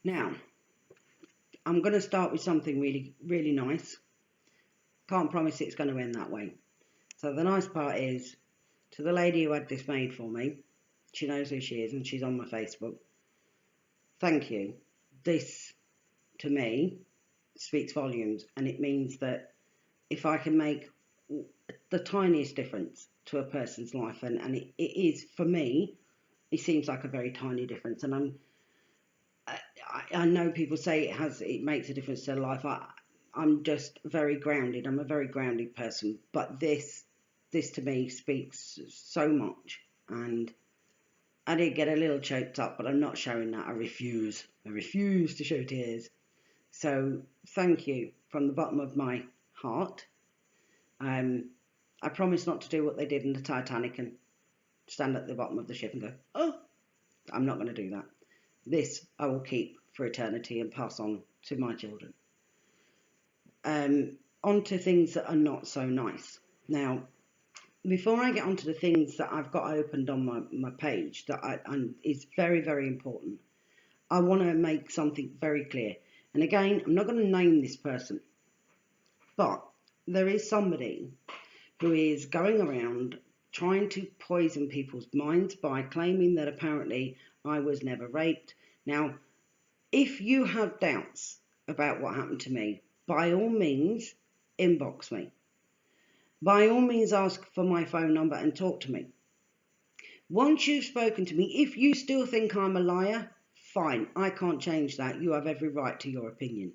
Now, I'm going to start with something really, really nice. Can't promise it's going to end that way. So the nice part is, to the lady who had this made for me, she knows who she is and she's on my Facebook. Thank you. This, to me, speaks volumes, and it means that if I can make the tiniest difference to a person's life, and it is, for me, it seems like a very tiny difference, and I know people say it makes a difference to their life. I'm just very grounded. I'm a very grounded person, but this to me speaks so much, and I did get a little choked up, but I'm not showing that. I refuse to show tears. So thank you from the bottom of my heart. I promise not to do what they did in the Titanic and stand at the bottom of the ship and go, oh, I'm not going to do that. This I will keep for eternity and pass on to my children. On to things that are not so nice. Now, before I get on to the things that I've got opened on my page that is very, very important, I want to make something very clear. And again, I'm not going to name this person, but there is somebody who is going around trying to poison people's minds by claiming that apparently I was never raped. Now, if you have doubts about what happened to me, by all means, inbox me. By all means, ask for my phone number and talk to me. Once you've spoken to me, if you still think I'm a liar, fine, I can't change that. You have every right to your opinion.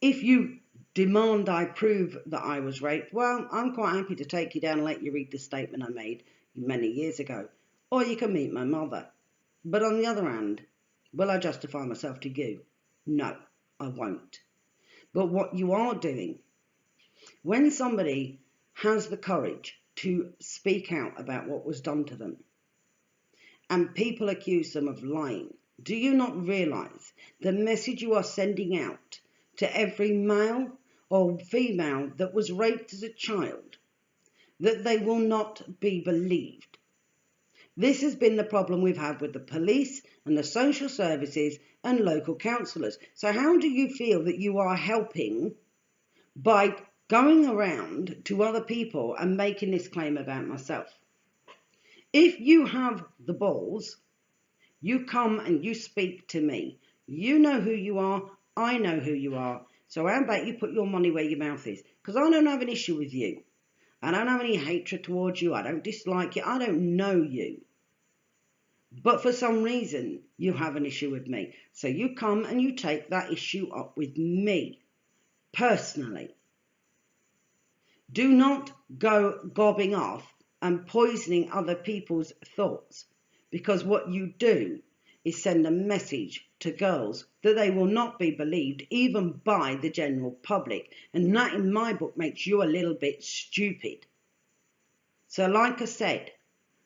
If you demand I prove that I was raped, well, I'm quite happy to take you down and let you read the statement I made many years ago. Or you can meet my mother. But on the other hand, will I justify myself to you? No, I won't. But what you are doing, when somebody has the courage to speak out about what was done to them, and people accuse them of lying, do you not realise the message you are sending out to every male or female that was raped as a child, that they will not be believed? This has been the problem we've had with the police and the social services and local councillors. So how do you feel that you are helping by going around to other people and making this claim about myself? If you have the balls, you come and you speak to me. You know who you are. I know who you are. So how about you put your money where your mouth is? Because I don't have an issue with you. I don't have any hatred towards you. I don't dislike you. I don't know you. But for some reason, you have an issue with me. So you come and you take that issue up with me, personally. Do not go gobbing off and poisoning other people's thoughts, because what you do is send a message to girls that they will not be believed even by the general public. And that, in my book, makes you a little bit stupid. So like I said,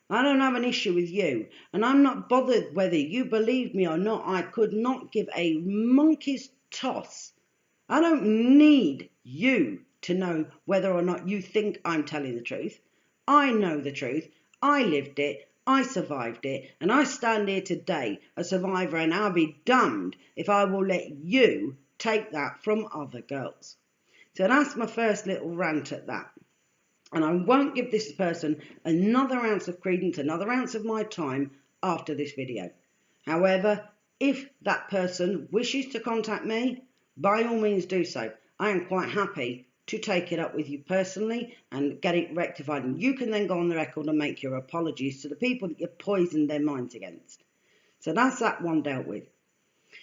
I don't have an issue with you, and I'm not bothered whether you believe me or not. I could not give a monkey's toss. I don't need you to know whether or not you think I'm telling the truth. I know the truth. I lived it. I survived it. And I stand here today a survivor, and I'll be damned if I will let you take that from other girls. So that's my first little rant at that. And I won't give this person another ounce of credence, another ounce of my time after this video. However, if that person wishes to contact me, by all means do so. I am quite happy to take it up with you personally and get it rectified. And you can then go on the record and make your apologies to the people that you poisoned their minds against. So that's that one dealt with.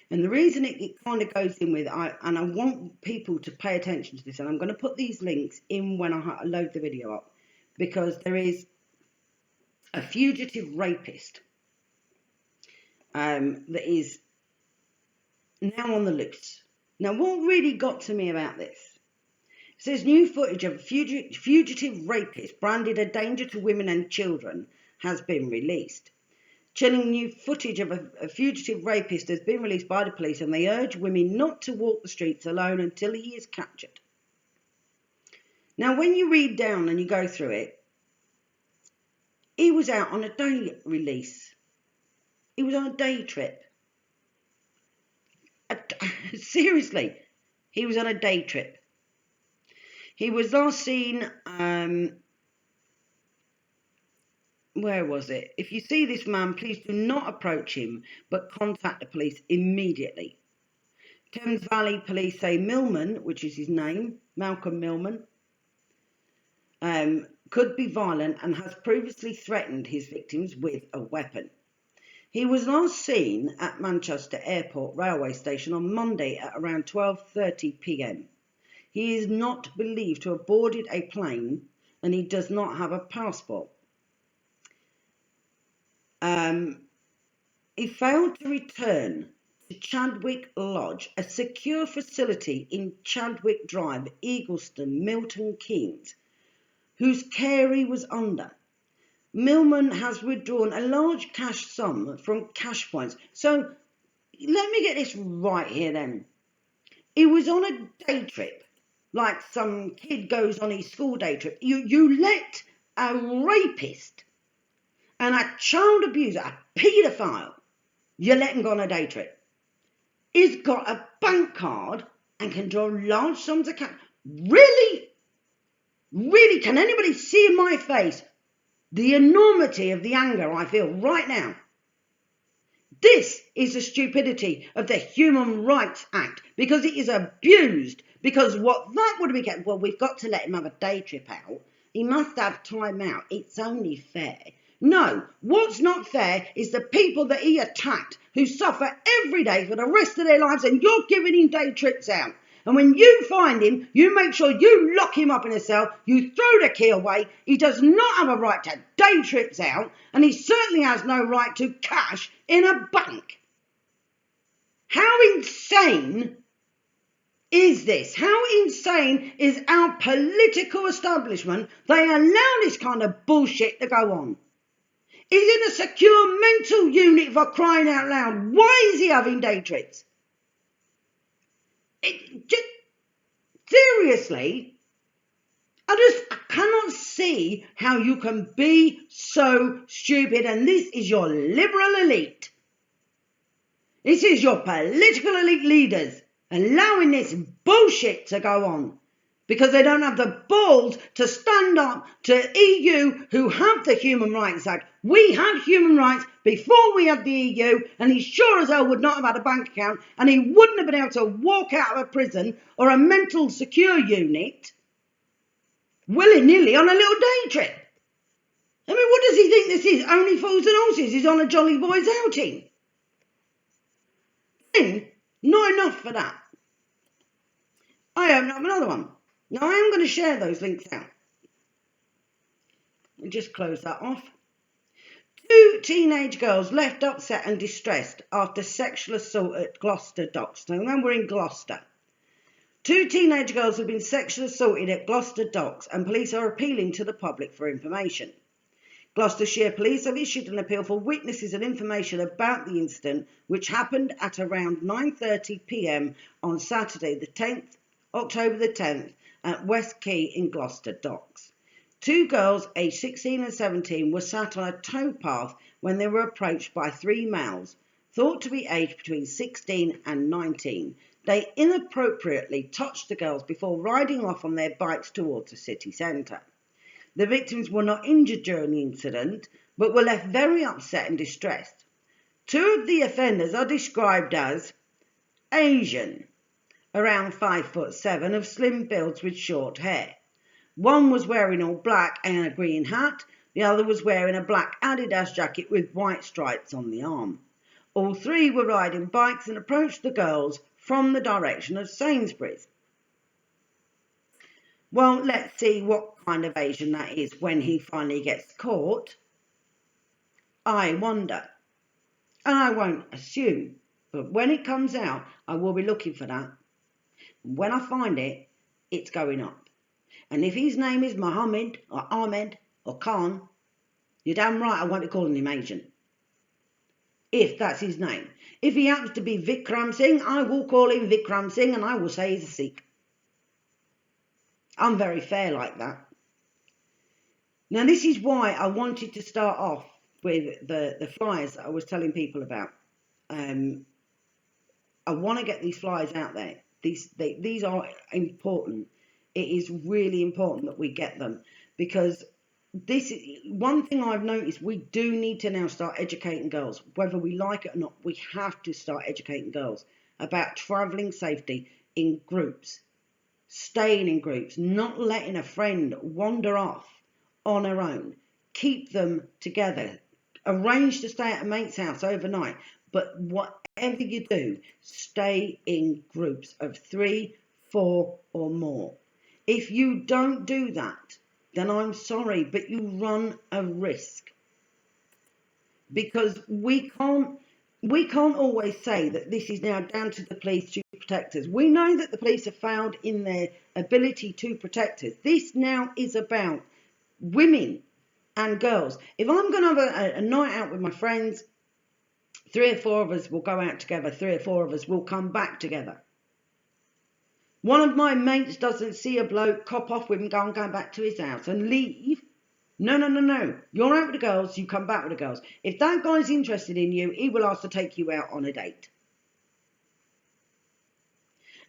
And the reason it kind of goes in with, and I want people to pay attention to this, and I'm going to put these links in when I load the video up, because there is a fugitive rapist that is now on the loose. Now, what really got to me about this? It says new footage of a fugitive rapist branded a danger to women and children has been released. Chilling new footage of a fugitive rapist has been released by the police, and they urge women not to walk the streets alone until he is captured. Now, when you read down and you go through it, he was out on a day release. He was on a day trip. seriously, he was on a day trip. He was last seen, where was it? If you see this man, please do not approach him, but contact the police immediately. Thames Valley Police say Millman, which is his name, Malcolm Millman, could be violent and has previously threatened his victims with a weapon. He was last seen at Manchester Airport railway station on Monday at around 12:30 p.m. He is not believed to have boarded a plane and he does not have a passport. He failed to return to Chadwick Lodge, a secure facility in Chadwick Drive, Eagleston, Milton Keynes, whose care he was under. Millman has withdrawn a large cash sum from cash points. So let me get this right here then. He was on a day trip, like some kid goes on his school day trip. You let a rapist and a child abuser, a paedophile, you let him go on a day trip. He's got a bank card and can draw large sums of cash. Really? Really? Can anybody see in my face the enormity of the anger I feel right now? This is the stupidity of the Human Rights Act, because it is abused. Because what that would be, well, we've got to let him have a day trip out. He must have time out. It's only fair. No, what's not fair is the people that he attacked, who suffer every day for the rest of their lives, and you're giving him day trips out. And when you find him, you make sure you lock him up in a cell, you throw the key away. He does not have a right to day trips out, and he certainly has no right to cash in a bank. How insane is this? How insane is our political establishment? They allow this kind of bullshit to go on. He's in a secure mental unit, for crying out loud. Why is he having day trips? Seriously, I cannot see how you can be so stupid. And this is your liberal elite. This is your political elite leaders allowing this bullshit to go on, because they don't have the balls to stand up to EU, who have the Human Rights Act. We had human rights before we had the EU, and he sure as hell would not have had a bank account, and he wouldn't have been able to walk out of a prison or a mental secure unit willy-nilly on a little day trip. I mean, what does he think this is? Only fools and horses. He's on a jolly boys outing. Then, not enough for that, I open up another one. Now, I am going to share those links out. We'll just close that off. 2 teenage girls left upset and distressed after sexual assault at Gloucester Docks. Now, when we're in Gloucester, 2 teenage girls have been sexually assaulted at Gloucester Docks, and police are appealing to the public for information. Gloucestershire Police have issued an appeal for witnesses and information about the incident, which happened at around 9:30 p.m. on Saturday, the 10th, October the 10th, at West Quay in Gloucester Docks. 2 girls, aged 16 and 17, were sat on a towpath when they were approached by 3 males, thought to be aged between 16 and 19. They inappropriately touched the girls before riding off on their bikes towards the city centre. The victims were not injured during the incident, but were left very upset and distressed. 2 of the offenders are described as Asian, around 5'7", of slim builds with short hair. One was wearing all black and a green hat. The other was wearing a black Adidas jacket with white stripes on the arm. All 3 were riding bikes and approached the girls from the direction of Sainsbury's. Well, let's see what kind of Asian that is when he finally gets caught. I wonder. And I won't assume, but when it comes out, I will be looking for that. When I find it, it's going up. And if his name is Mohammed or Ahmed or Khan, you're damn right I won't be calling him Asian. If that's his name. If he happens to be Vikram Singh, I will call him Vikram Singh, and I will say he's a Sikh. I'm very fair like that. Now, this is why I wanted to start off with the flyers that I was telling people about. I want to get these flyers out there. These are important. It is really important that we get them, because this is one thing I've noticed. We do need to now start educating girls, whether we like it or not. We have to start educating girls about travelling safety in groups, staying in groups, not letting a friend wander off on her own. Keep them together. Arrange to stay at a mate's house overnight. But whatever you do, stay in groups of 3, 4 or more. If you don't do that, then I'm sorry, but you run a risk. Because we can't always say that this is now down to the police to protect us. We know that the police have failed in their ability to protect us. This now is about women and girls. If I'm going to have a night out with my friends, 3 or 4 of us will go out together, 3 or 4 of us will come back together. One of my mates doesn't see a bloke, cop off with him, go back to his house and leave. No. You're out with the girls, you come back with the girls. If that guy's interested in you, he will ask to take you out on a date.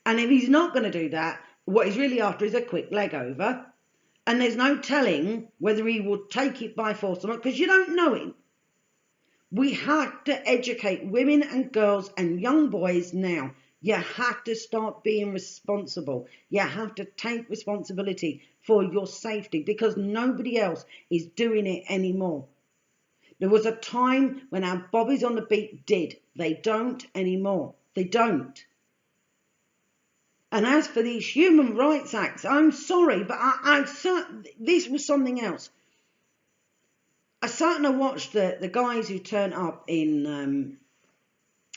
And if he's not going to do that, what he's really after is a quick leg over. And there's no telling whether he will take it by force or not, because you don't know him. We have to educate women and girls and young boys now. You have to start being responsible. You have to take responsibility for your safety, because nobody else is doing it anymore. There was a time when our bobbies on the beat did. They don't anymore. They don't. And as for these human rights acts, I'm sorry, but this was something else. I sat and I watched the guys who turned up in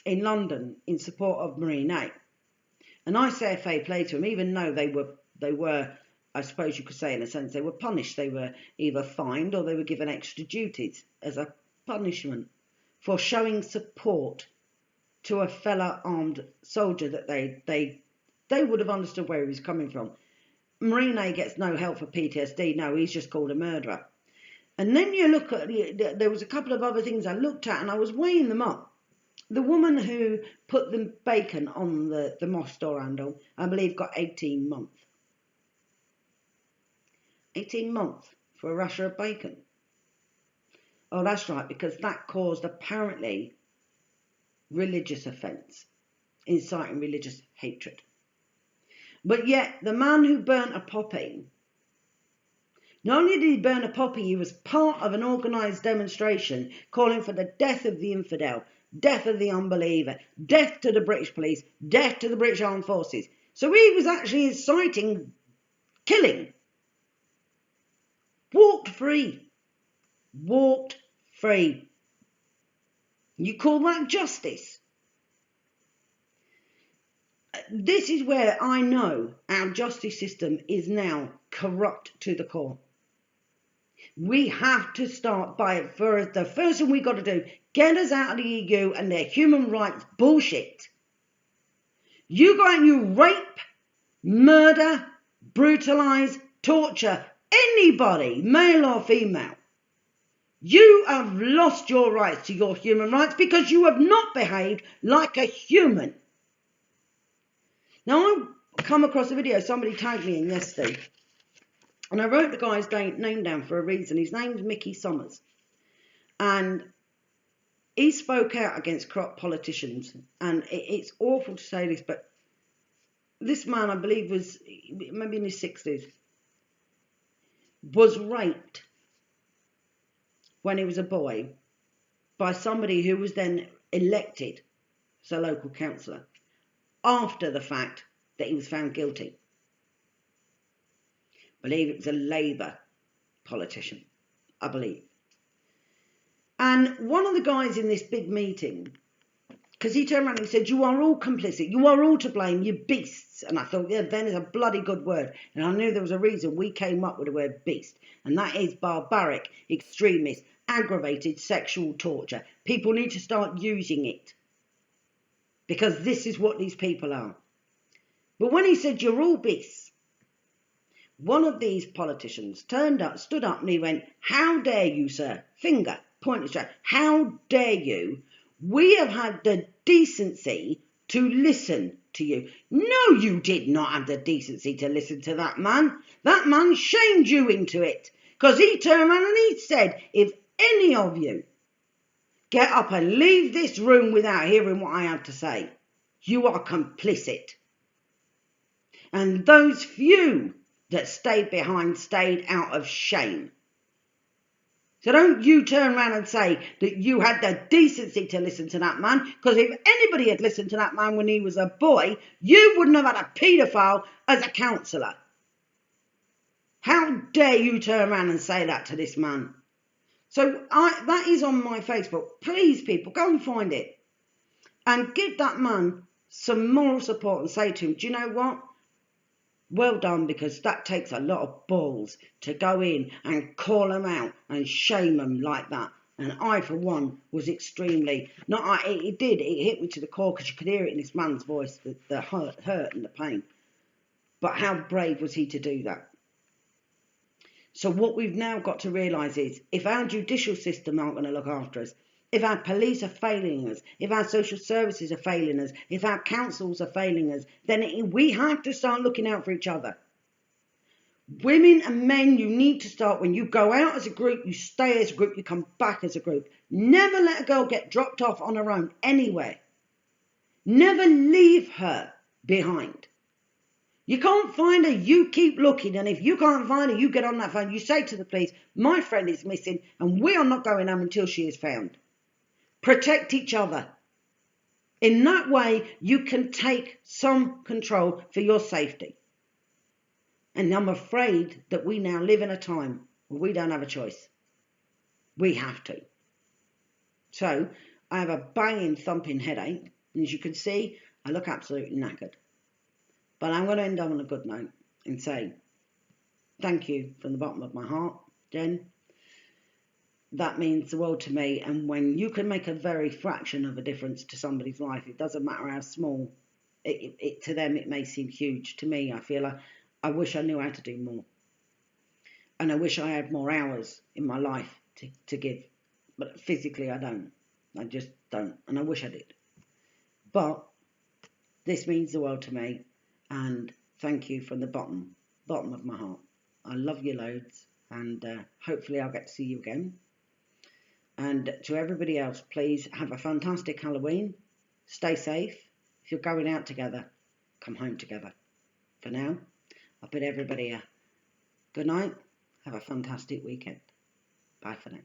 London in support of Marine A. And I say fair play to them, even though they were, I suppose you could say in a sense, they were punished. They were either fined or they were given extra duties as a punishment for showing support to a fellow armed soldier that they would have understood where he was coming from. Marine A gets no help for PTSD. No, he's just called a murderer. And then you look at, there was a couple of other things I looked at and I was weighing them up. The woman who put the bacon on the mosque door handle, I believe, got 18 months. 18 months for a rasher of bacon. Oh, that's right, because that caused, apparently, religious offence, inciting religious hatred. But yet, the man who burnt a poppy, not only did he burn a poppy, he was part of an organised demonstration calling for the death of the infidel, death of the unbeliever, death to the British police, death to the British Armed Forces. So he was actually inciting killing. Walked free. Walked free. You call that justice? This is where I know our justice system is now corrupt to the core. We have to start by, for the first thing we've got to do, get us out of the EU and their human rights bullshit. You go out and you rape, murder, brutalise, torture anybody, male or female. You have lost your rights to your human rights because you have not behaved like a human. Now, I come across a video somebody tagged me in yesterday. And I wrote the guy's name down for a reason. His name's Mickey Summers. And he spoke out against corrupt politicians. And it's awful to say this, but this man, I believe, was maybe in his 60s, was raped when he was a boy by somebody who was then elected as a local councillor after the fact that he was found guilty. I believe it was a Labour politician, I believe. And one of the guys in this big meeting, because he turned around and he said, you are all complicit, you are all to blame, you beasts. And I thought, yeah, then is a bloody good word. And I knew there was a reason we came up with the word beast. And that is barbaric, extremist, aggravated sexual torture. People need to start using it. Because this is what these people are. But when he said, you're all beasts, one of these politicians stood up and he went, how dare you, sir? Finger, pointed straight. How dare you? We have had the decency to listen to you. No, you did not have the decency to listen to that man. That man shamed you into it. Because he turned around and he said, if any of you get up and leave this room without hearing what I have to say, you are complicit. And those few that stayed behind stayed out of shame. So don't you turn around and say that you had the decency to listen to that man, because if anybody had listened to that man when he was a boy, you wouldn't have had a paedophile as a counsellor. How dare you turn around and say that to this man? So that is on my Facebook. Please, people, go and find it. And give that man some moral support and say to him, do you know what? Well done, because that takes a lot of balls to go in and call them out and shame them like that. And I, for one, was extremely, it hit me to the core, because you could hear it in this man's voice, the hurt and the pain. But how brave was he to do that? So what we've now got to realise is, if our judicial system aren't going to look after us, if our police are failing us, if our social services are failing us, if our councils are failing us, then we have to start looking out for each other. Women and men, you need to start, when you go out as a group, you stay as a group, you come back as a group. Never let a girl get dropped off on her own anywhere. Never leave her behind. You can't find her, you keep looking, and if you can't find her, you get on that phone, you say to the police, my friend is missing and we are not going home until she is found. Protect each other. In that way, you can take some control for your safety. And I'm afraid that we now live in a time where we don't have a choice. We have to. So, I have a banging, thumping headache, and as you can see, I look absolutely knackered. But I'm going to end on a good note and say thank you from the bottom of my heart, Jen. That means the world to me. And when you can make a very fraction of a difference to somebody's life, it doesn't matter how small, to them it may seem huge. To me, I feel I wish I knew how to do more. And I wish I had more hours in my life to give. But physically I don't. I just don't. And I wish I did. But this means the world to me. And thank you from the bottom of my heart. I love you loads. And hopefully I'll get to see you again. And to everybody else, please have a fantastic Halloween. Stay safe. If you're going out together, come home together. For now, I bid everybody a good night. Have a fantastic weekend. Bye for now.